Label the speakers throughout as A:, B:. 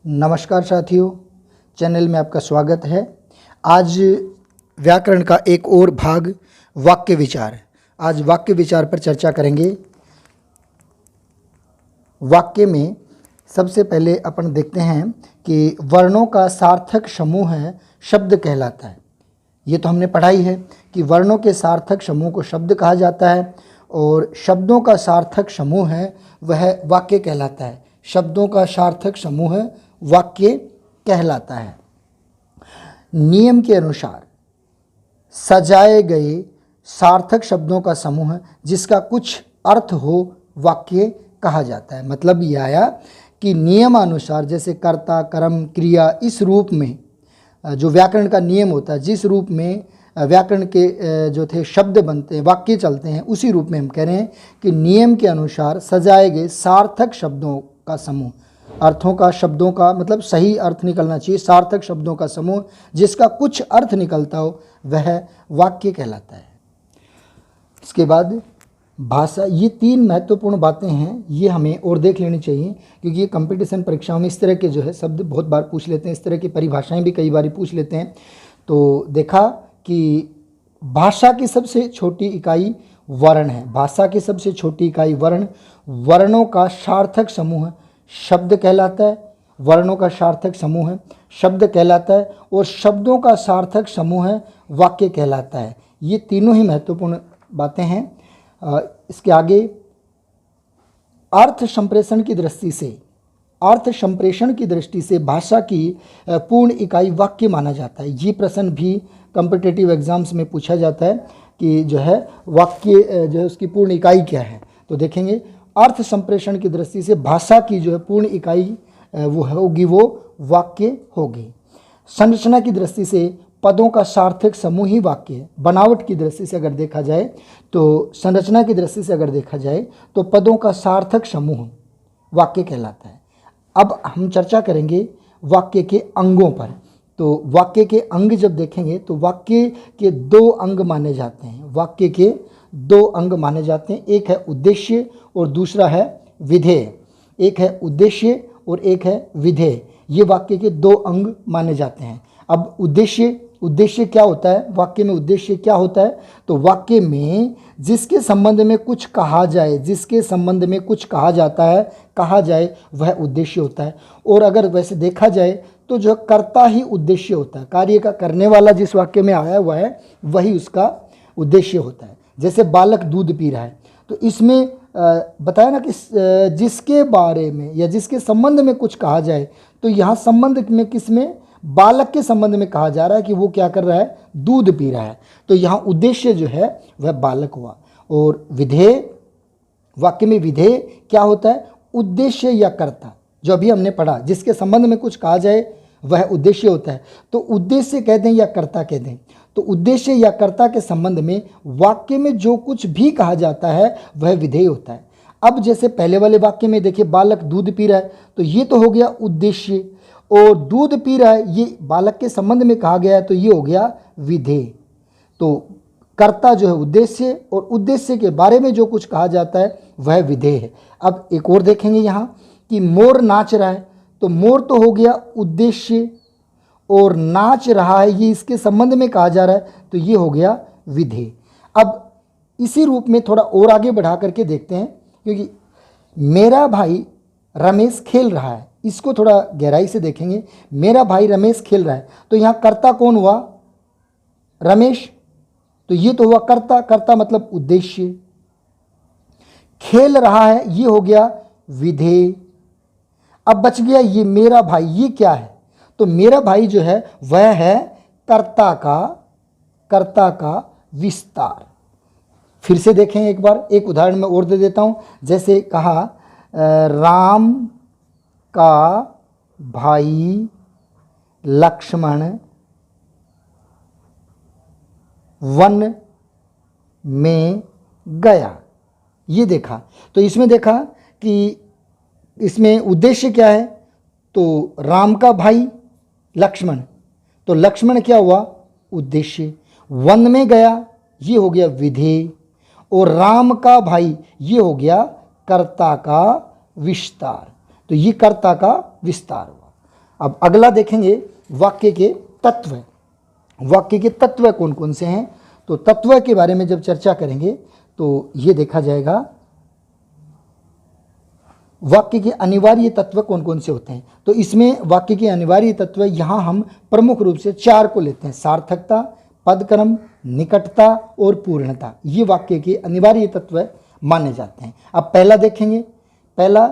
A: नमस्कार साथियों, चैनल में आपका स्वागत है। आज व्याकरण का एक और भाग वाक्य विचार। आज वाक्य विचार पर चर्चा करेंगे। वाक्य में सबसे पहले अपन देखते हैं कि वर्णों का सार्थक समूह है शब्द कहलाता है। ये तो हमने पढ़ा ही है कि वर्णों के सार्थक समूह को शब्द कहा जाता है और शब्दों का सार्थक समूह है वह वाक्य कहलाता है। शब्दों का सार्थक समूह वाक्य कहलाता है। नियम के अनुसार सजाए गए सार्थक शब्दों का समूह जिसका कुछ अर्थ हो वाक्य कहा जाता है। मतलब ये आया कि नियमानुसार जैसे कर्ता, कर्म, क्रिया, इस रूप में जो व्याकरण का नियम होता है, जिस रूप में व्याकरण के जो थे शब्द बनते हैं, वाक्य चलते हैं, उसी रूप में हम कह रहे हैं कि नियम के अनुसार सजाए गए सार्थक शब्दों का समूह। अर्थों का, शब्दों का मतलब सही अर्थ निकलना चाहिए। सार्थक शब्दों का समूह जिसका कुछ अर्थ निकलता हो वह वाक्य कहलाता है। इसके बाद भाषा, ये तीन महत्वपूर्ण बातें हैं, ये हमें और देख लेनी चाहिए क्योंकि ये कंपटीशन परीक्षाओं में इस तरह के जो है शब्द बहुत बार पूछ लेते हैं, इस तरह की परिभाषाएं भी कई बार पूछ लेते हैं। तो देखा कि भाषा की सबसे छोटी इकाई वर्ण है। भाषा की सबसे छोटी इकाई वर्ण, वर्णों का सार्थक समूह शब्द कहलाता है। वर्णों का सार्थक समूह शब्द कहलाता है और शब्दों का सार्थक समूह वाक्य कहलाता है। ये तीनों ही महत्वपूर्ण बातें हैं। इसके आगे अर्थ संप्रेषण की दृष्टि से, अर्थ संप्रेषण की दृष्टि से भाषा की पूर्ण इकाई वाक्य माना जाता है। ये प्रश्न भी कॉम्पिटिटिव एग्जाम्स में पूछा जाता है कि जो है वाक्य जो है उसकी पूर्ण इकाई क्या है। तो देखेंगे अर्थ संप्रेषण की दृष्टि से भाषा की जो है पूर्ण इकाई वो होगी, वो वाक्य होगी। संरचना की दृष्टि से पदों का सार्थक समूह ही वाक्य है। बनावट की दृष्टि से अगर देखा जाए तो, संरचना की दृष्टि से अगर देखा जाए तो पदों का सार्थक समूह वाक्य कहलाता है। अब हम चर्चा करेंगे वाक्य के अंगों पर। तो वाक्य के अंग जब देखेंगे तो वाक्य के दो अंग माने जाते हैं। वाक्य के दो अंग माने जाते हैं, एक है उद्देश्य और दूसरा है विधेय। एक है उद्देश्य और एक है विधेय। ये वाक्य के दो अंग माने जाते हैं। अब उद्देश्य क्या होता है? वाक्य में उद्देश्य क्या होता है? तो वाक्य में जिसके संबंध में कुछ कहा जाए, जिसके संबंध में कुछ कहा जाता है, कहा जाए, वह उद्देश्य होता है। और अगर वैसे देखा जाए तो जो कर्ता ही उद्देश्य होता है। कार्य का करने वाला जिस वाक्य में आया हुआ है वही उसका उद्देश्य होता है। जैसे बालक दूध पी रहा है तो इसमें बताया ना कि जिसके बारे में या जिसके संबंध में कुछ कहा जाए, तो यहाँ संबंध में किसमें? बालक के संबंध में कहा जा रहा है कि वो क्या कर रहा है? दूध पी रहा है। तो यहाँ उद्देश्य जो है वह बालक हुआ। और विधेय, वाक्य में विधेय क्या होता है? उद्देश्य या कर्ता, जो अभी हमने पढ़ा, जिसके संबंध में कुछ कहा जाए वह उद्देश्य होता है। तो उद्देश्य कह दें या कर्ता कह दें, तो उद्देश्य या कर्ता के संबंध में वाक्य में जो कुछ भी कहा जाता है वह विधेय होता है। अब जैसे पहले वाले वाक्य में देखिए बालक दूध पी रहा है, तो ये तो हो गया उद्देश्य, और दूध पी रहा है ये बालक के संबंध में कहा गया है तो ये हो गया विधेय। तो कर्ता जो है उद्देश्य और उद्देश्य के बारे में जो कुछ कहा जाता है वह विधेय है। अब एक और देखेंगे यहाँ कि मोर नाच रहा है, तो मोर तो हो गया उद्देश्य और नाच रहा है ये इसके संबंध में कहा जा रहा है तो ये हो गया विधेय। अब इसी रूप में थोड़ा और आगे बढ़ा करके देखते हैं, क्योंकि मेरा भाई रमेश खेल रहा है, इसको थोड़ा गहराई से देखेंगे। मेरा भाई रमेश खेल रहा है, तो यहाँ कर्ता कौन हुआ? रमेश। तो ये तो हुआ कर्ता, कर्ता मतलब उद्देश्य। खेल रहा है ये हो गया विधेय। अब बच गया ये मेरा भाई, ये क्या है? तो मेरा भाई जो है वह है कर्ता का विस्तार। फिर से देखें एक बार, एक उदाहरण मैं और दे देता हूं। जैसे कहा राम का भाई लक्ष्मण वन में गया, ये देखा। तो इसमें देखा कि इसमें उद्देश्य क्या है? तो राम का भाई लक्ष्मण, तो लक्ष्मण क्या हुआ? उद्देश्य। वन में गया ये हो गया विधेय, और राम का भाई ये हो गया कर्ता का विस्तार। तो ये कर्ता का विस्तार हुआ। अब अगला देखेंगे वाक्य के तत्व। वाक्य के तत्व कौन कौन से हैं, तो तत्व के बारे में जब चर्चा करेंगे तो ये देखा जाएगा वाक्य के अनिवार्य तत्व कौन कौन से होते हैं। तो इसमें वाक्य के अनिवार्य तत्व यहाँ हम प्रमुख रूप से 4 को लेते हैं, सार्थकता, पदक्रम, निकटता और पूर्णता। ये वाक्य के अनिवार्य तत्व माने जाते हैं। अब पहला देखेंगे, पहला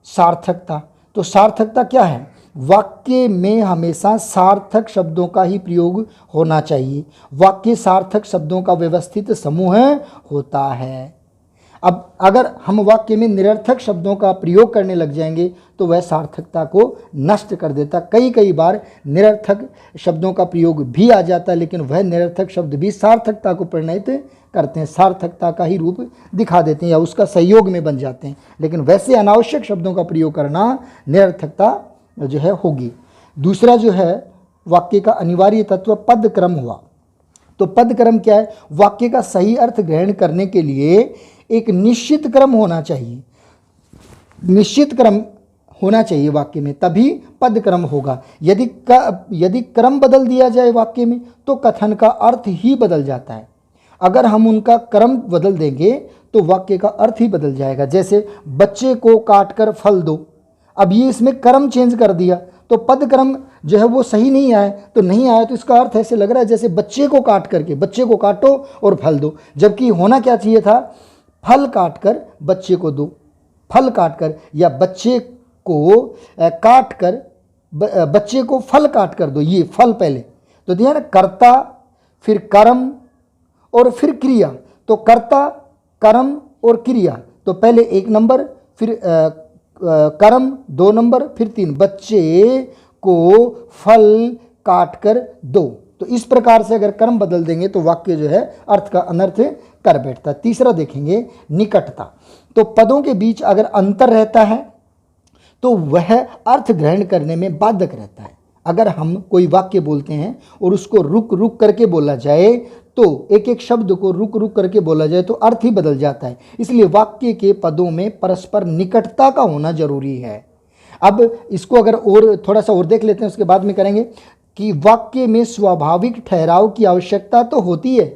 A: सार्थकता। तो सार्थकता क्या है, वाक्य में हमेशा सार्थक शब्दों का ही प्रयोग होना चाहिए। वाक्य सार्थक शब्दों का व्यवस्थित समूह होता है। अब अगर हम वाक्य में निरर्थक शब्दों का प्रयोग करने लग जाएंगे तो वह सार्थकता को नष्ट कर देता। कई बार निरर्थक शब्दों का प्रयोग भी आ जाता है, लेकिन वह निरर्थक शब्द भी सार्थकता को परिणत करते हैं, सार्थकता का ही रूप दिखा देते हैं या उसका सहयोग में बन जाते हैं। लेकिन वैसे अनावश्यक शब्दों का प्रयोग करना निरर्थकता जो है होगी। दूसरा जो है वाक्य का अनिवार्य तत्व पदक्रम हुआ। तो पदक्रम क्या है, वाक्य का सही अर्थ ग्रहण करने के लिए एक निश्चित क्रम होना चाहिए, निश्चित क्रम होना चाहिए वाक्य में, तभी पदक्रम होगा। यदि क्रम बदल दिया जाए वाक्य में तो कथन का अर्थ ही बदल जाता है। अगर हम उनका क्रम बदल देंगे तो वाक्य का अर्थ ही बदल जाएगा। जैसे बच्चे को काट कर फल दो, अब ये इसमें क्रम चेंज कर दिया तो पदक्रम जो है वो सही नहीं आया, तो नहीं आया तो इसका अर्थ ऐसे लग रहा है जैसे बच्चे को काट करके, बच्चे को काटो और फल दो, जबकि होना क्या चाहिए था, फल काट कर बच्चे को दो, फल काट कर, या बच्चे को काट कर बच्चे को फल काट कर दो, ये फल पहले। तो ध्यान, कर्ता फिर कर्म और फिर क्रिया। तो कर्ता, कर्म और क्रिया, तो पहले 1 नंबर, फिर कर्म 2 नंबर, फिर 3, बच्चे को फल काट कर दो। तो इस प्रकार से अगर कर्म बदल देंगे तो वाक्य जो है अर्थ का अनर्थ कर बैठता। तीसरा देखेंगे निकटता। तो पदों के बीच अगर अंतर रहता है तो वह अर्थ ग्रहण करने में बाधक रहता है। अगर हम कोई वाक्य बोलते हैं और उसको रुक रुक करके बोला जाए, तो एक एक शब्द को रुक रुक करके बोला जाए तो अर्थ ही बदल जाता है। इसलिए वाक्य के पदों में परस्पर निकटता का होना जरूरी है। अब इसको अगर और थोड़ा सा और देख लेते हैं, उसके बाद में करेंगे कि वाक्य में स्वाभाविक ठहराव की आवश्यकता तो होती है।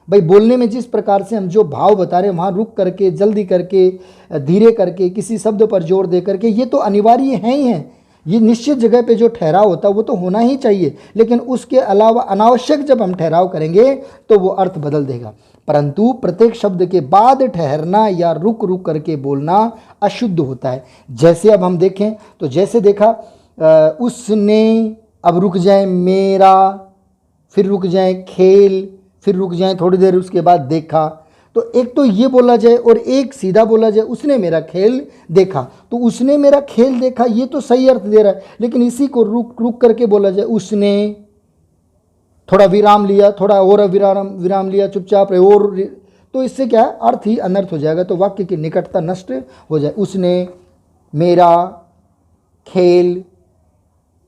A: भाई बोलने में जिस प्रकार से हम जो भाव बता रहे हैं वहाँ रुक करके, जल्दी करके, धीरे करके, किसी शब्द पर जोर दे करके, ये तो अनिवार्य है ही है। ये निश्चित जगह पे जो ठहराव होता है वो तो होना ही चाहिए, लेकिन उसके अलावा अनावश्यक जब हम ठहराव करेंगे तो वो अर्थ बदल देगा। परंतु प्रत्येक शब्द के बाद ठहरना या रुक रुक करके बोलना अशुद्ध होता है। जैसे अब हम देखें तो जैसे देखा उसने, अब रुक जाए मेरा, फिर रुक जाए खेल, फिर रुक जाए थोड़ी देर उसके बाद देखा। तो एक तो ये बोला जाए और एक सीधा बोला जाए उसने मेरा खेल देखा। तो उसने मेरा खेल देखा ये तो सही अर्थ दे रहा है, लेकिन इसी को रुक रुक करके बोला जाए उसने, थोड़ा विराम लिया, थोड़ा और विराम लिया, चुपचाप रहे, और तो इससे क्या है, अर्थ ही अनर्थ हो जाएगा। तो वाक्य की निकटता नष्ट हो जाए। उसने मेरा खेल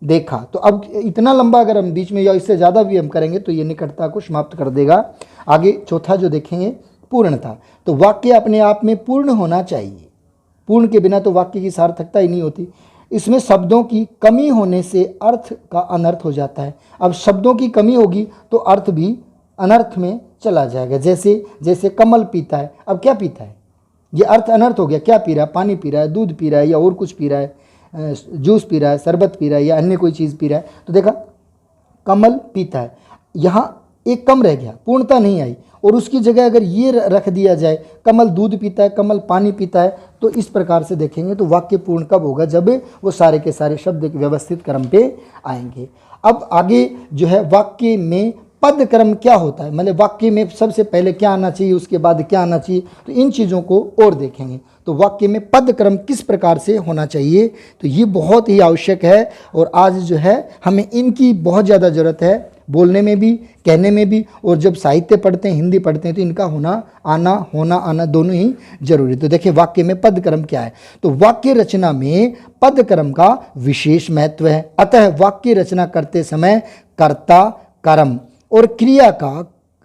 A: देखा, तो अब इतना लंबा अगर हम बीच में या इससे ज़्यादा भी हम करेंगे तो ये निकटता को समाप्त कर देगा। आगे चौथा जो देखेंगे पूर्णता। तो वाक्य अपने आप में पूर्ण होना चाहिए, पूर्ण के बिना तो वाक्य की सार्थकता ही नहीं होती। इसमें शब्दों की कमी होने से अर्थ का अनर्थ हो जाता है। अब शब्दों की कमी होगी तो अर्थ भी अनर्थ में चला जाएगा। जैसे कमल पीता है, अब क्या पीता है, ये अर्थ अनर्थ हो गया। क्या पी रहा है, पानी पी रहा है, दूध पी रहा है, या और कुछ पी रहा है, जूस पी रहा है, शरबत पी रहा है, या अन्य कोई चीज़ पी रहा है। तो देखा कमल पीता है, यहाँ एक कम रह गया, पूर्णता नहीं आई, और उसकी जगह अगर ये रख दिया जाए कमल दूध पीता है, कमल पानी पीता है, तो इस प्रकार से देखेंगे तो वाक्य पूर्ण कब होगा, जब वो सारे के सारे शब्द एक व्यवस्थित क्रम पे आएंगे। अब आगे जो है वाक्य में पद क्रम क्या होता है, मतलब वाक्य में सबसे पहले क्या आना चाहिए, उसके बाद क्या आना चाहिए, तो इन चीज़ों को और देखेंगे। तो वाक्य में पद क्रम किस प्रकार से होना चाहिए, तो ये बहुत ही आवश्यक है। और आज जो है हमें इनकी बहुत ज़्यादा ज़रूरत है, बोलने में भी, कहने में भी, और जब साहित्य पढ़ते हैं, हिंदी पढ़ते हैं, तो इनका होना आना दोनों ही जरूरी। तो देखिए वाक्य में पद क्रम क्या है। तो वाक्य रचना में पद क्रम का विशेष महत्व है। अतः वाक्य रचना करते समय कर्ता, कर्म और क्रिया का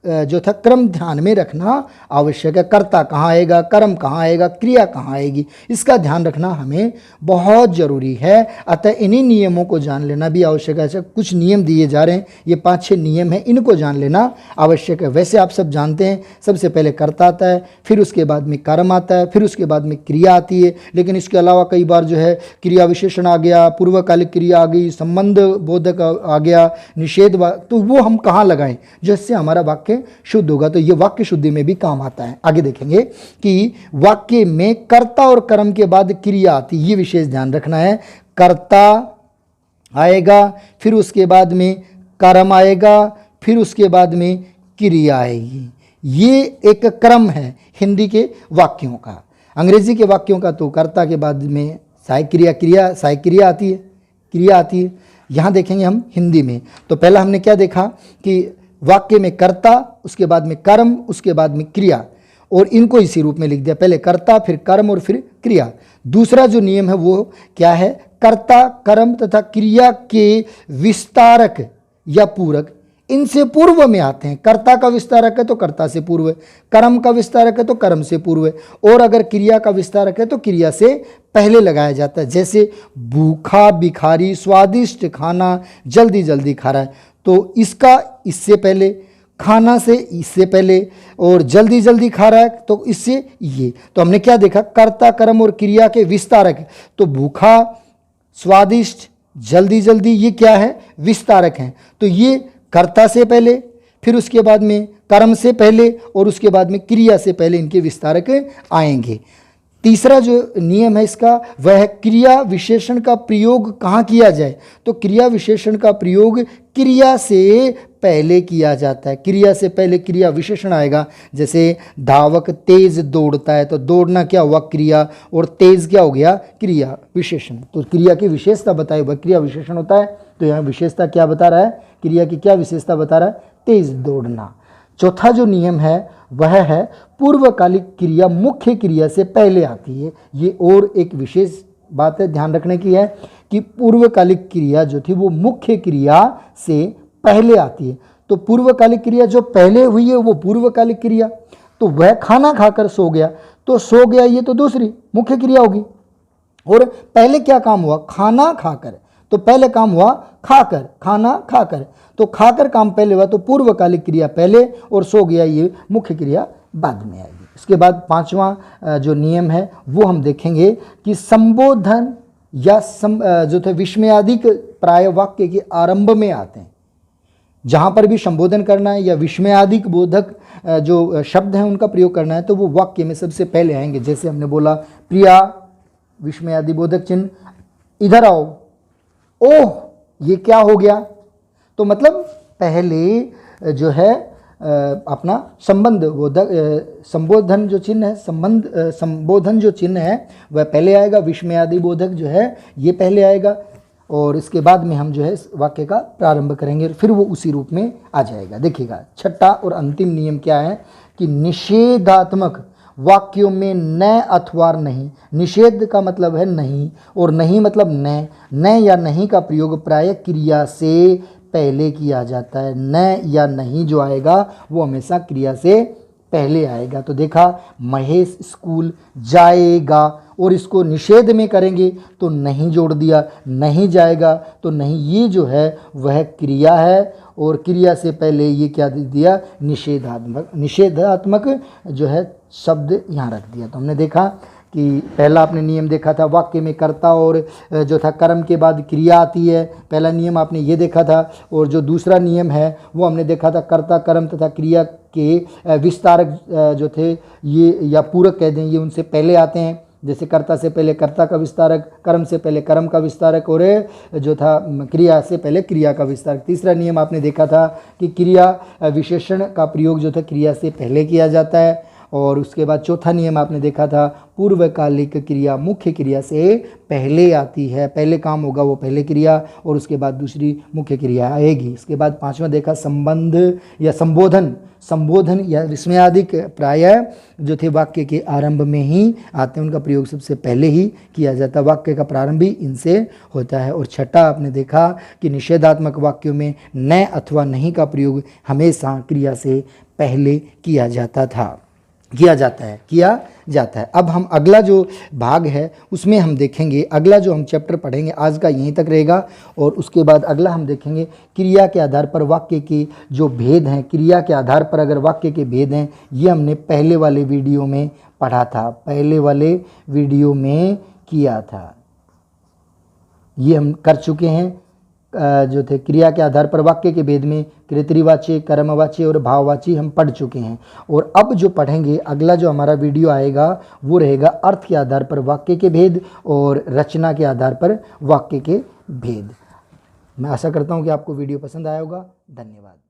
A: जो था क्रम ध्यान में रखना आवश्यक है। कर्ता कहाँ आएगा, कर्म कहाँ आएगा, क्रिया कहाँ आएगी, इसका ध्यान रखना हमें बहुत ज़रूरी है। अतः इन्हीं नियमों को जान लेना भी आवश्यक है। अच्छा, कुछ नियम दिए जा रहे हैं, ये 5-6 नियम हैं, इनको जान लेना आवश्यक है। वैसे आप सब जानते हैं, सबसे पहले कर्ता आता है, फिर उसके बाद में कर्म आता है, फिर उसके बाद में क्रिया आती है। लेकिन इसके अलावा कई बार जो है क्रिया विशेषण आ गया, पूर्वकालिक क्रिया आ गई, संबंध बोधक आ गया, निषेध, तो वो हम कहाँ लगाएं जिससे हमारा वाक्य शुद्ध होगा। तो ये वाक्य शुद्धि में भी काम आता है। आगे देखेंगे कि वाक्य में कर्ता और कर्म के बाद क्रिया आती है, ये विशेष ध्यान रखना है। कर्ता आएगा, फिर उसके बाद में कर्म आएगा, फिर उसके बाद में क्रिया आएगी। ये एक क्रम है हिंदी के वाक्यों का। अंग्रेजी के वाक्यों का तो कर्ता के बाद में सहायक क्रिया आती है, क्रिया आती है। यहाँ देखेंगे हम हिंदी में, तो पहला हमने क्या देखा कि वाक्य में कर्ता, उसके बाद में कर्म, उसके बाद में क्रिया, और इनको इसी रूप में लिख दिया, पहले कर्ता, फिर कर्म और फिर क्रिया। दूसरा जो नियम है वो क्या है, कर्ता, कर्म तथा क्रिया के विस्तारक या पूरक इनसे पूर्व में आते हैं। कर्ता का विस्तारक है तो कर्ता से पूर्व है, कर्म का विस्तारक है तो कर्म से पूर्व है, और अगर क्रिया का विस्तारक है तो क्रिया से पहले लगाया जाता है। जैसे भूखा भिखारी स्वादिष्ट खाना जल्दी जल्दी खा रहा है, तो इसका इससे पहले, खाना से इससे पहले, और जल्दी जल्दी खा रहा है तो इससे ये। तो हमने क्या देखा, कर्ता, कर्म और क्रिया के विस्तारक। तो भूखा, स्वादिष्ट, जल्दी जल्दी, ये क्या है, विस्तारक हैं। तो ये कर्ता से पहले, फिर उसके बाद में कर्म से पहले, और उसके बाद में क्रिया से पहले इनके विस्तारक आएंगे। तीसरा जो नियम है इसका वह है क्रिया विशेषण का प्रयोग कहाँ किया जाए। तो क्रिया विशेषण का प्रयोग क्रिया से पहले किया जाता है। क्रिया से पहले क्रिया विशेषण आएगा। जैसे धावक तेज दौड़ता है, तो दौड़ना क्या हुआ, क्रिया, और तेज क्या हो गया, क्रिया विशेषण। तो क्रिया की विशेषता बताई हुआ क्रिया विशेषण होता है। तो यहाँ विशेषता क्या बता रहा है, क्रिया की क्या विशेषता बता रहा है, तेज दौड़ना। चौथा जो नियम है वह है पूर्वकालिक क्रिया मुख्य क्रिया से पहले आती है। ये और एक विशेष बात है, ध्यान रखने की है कि पूर्वकालिक क्रिया जो थी वो मुख्य क्रिया से पहले आती है। तो पूर्वकालिक क्रिया जो पहले हुई है वो पूर्वकालिक क्रिया। तो वह खाना खाकर सो गया, तो सो गया ये तो दूसरी मुख्य क्रिया होगी। और पहले क्या काम हुआ, खाना खाकर, तो पहले काम हुआ खाकर, खाना खाकर, तो खाकर काम पहले हुआ, तो पूर्वकालिक क्रिया पहले, और सो गया ये मुख्य क्रिया बाद में आएगी। इसके बाद पांचवा जो नियम है वो हम देखेंगे कि संबोधन या जो थे विस्मयादिक प्राय वाक्य के आरंभ में आते हैं। जहाँ पर भी संबोधन करना है या विस्मयादिक बोधक जो शब्द हैं उनका प्रयोग करना है, तो वो वाक्य में सबसे पहले आएंगे। जैसे हमने बोला प्रिया, विस्मयादि बोधक चिन्ह, इधर आओ, ओह ये क्या हो गया, तो मतलब पहले जो है अपना संबंध बोधक संबोधन जो चिन्ह है, संबोधन जो चिन्ह है वह पहले आएगा, विस्मयादि बोधक जो है ये पहले आएगा, और इसके बाद में हम जो है इस वाक्य का प्रारंभ करेंगे, फिर वो उसी रूप में आ जाएगा। देखिएगा छठा और अंतिम नियम क्या है कि निषेधात्मक वाक्यों में न अथवा नहीं, निषेध का मतलब है नहीं, और नहीं मतलब न या नहीं का प्रयोग प्राय क्रिया से पहले किया जाता है। न या नहीं जो आएगा वो हमेशा क्रिया से पहले आएगा। तो देखा, महेश स्कूल जाएगा, और इसको निषेध में करेंगे तो नहीं जोड़ दिया, नहीं जाएगा, तो नहीं ये जो है वह क्रिया है, और क्रिया से पहले ये क्या दे दिया, निषेधात्मक जो है शब्द यहाँ रख दिया। तो हमने देखा कि पहला आपने नियम देखा था, वाक्य में कर्ता और जो था कर्म के बाद क्रिया आती है, पहला नियम आपने ये देखा था। और जो दूसरा नियम है वो हमने देखा था, कर्ता, कर्म तथा क्रिया के विस्तारक जो थे ये या पूरक कह दें, ये उनसे पहले आते हैं। जैसे कर्ता से पहले कर्ता का विस्तारक, कर्म से पहले कर्म का विस्तारक, और जो था क्रिया से पहले क्रिया का विस्तारक। तीसरा नियम आपने देखा था कि क्रिया विशेषण का प्रयोग जो था क्रिया से पहले किया जाता है, और उसके बाद चौथा नियम आपने देखा था, पूर्वकालिक क्रिया मुख्य क्रिया से पहले आती है, पहले काम होगा वो पहले क्रिया और उसके बाद दूसरी मुख्य क्रिया आएगी। इसके बाद पांचवा देखा संबंध या संबोधन या विस्मयादिक प्रायः जो थे वाक्य के आरंभ में ही आते हैं, उनका प्रयोग सबसे पहले ही किया जाता है, वाक्य का प्रारंभ ही इनसे होता है। और छठा आपने देखा कि निषेधात्मक वाक्यों में न अथवा नहीं का प्रयोग हमेशा क्रिया से पहले किया जाता है। अब हम अगला जो भाग है उसमें हम देखेंगे, अगला जो हम चैप्टर पढ़ेंगे आज का यहीं तक रहेगा और उसके बाद अगला हम देखेंगे क्रिया के आधार पर वाक्य के जो भेद हैं, क्रिया के आधार पर अगर वाक्य के भेद हैं, ये हमने पहले वाले वीडियो में पढ़ा था, पहले वाले वीडियो में किया था, ये हम कर चुके हैं। जो थे क्रिया के आधार पर वाक्य के भेद में कृतवाची, कर्मवाची और भाववाची हम पढ़ चुके हैं। और अब जो पढ़ेंगे अगला जो हमारा वीडियो आएगा वो रहेगा अर्थ के आधार पर वाक्य के भेद और रचना के आधार पर वाक्य के भेद। मैं आशा करता हूँ कि आपको वीडियो पसंद आया होगा। धन्यवाद।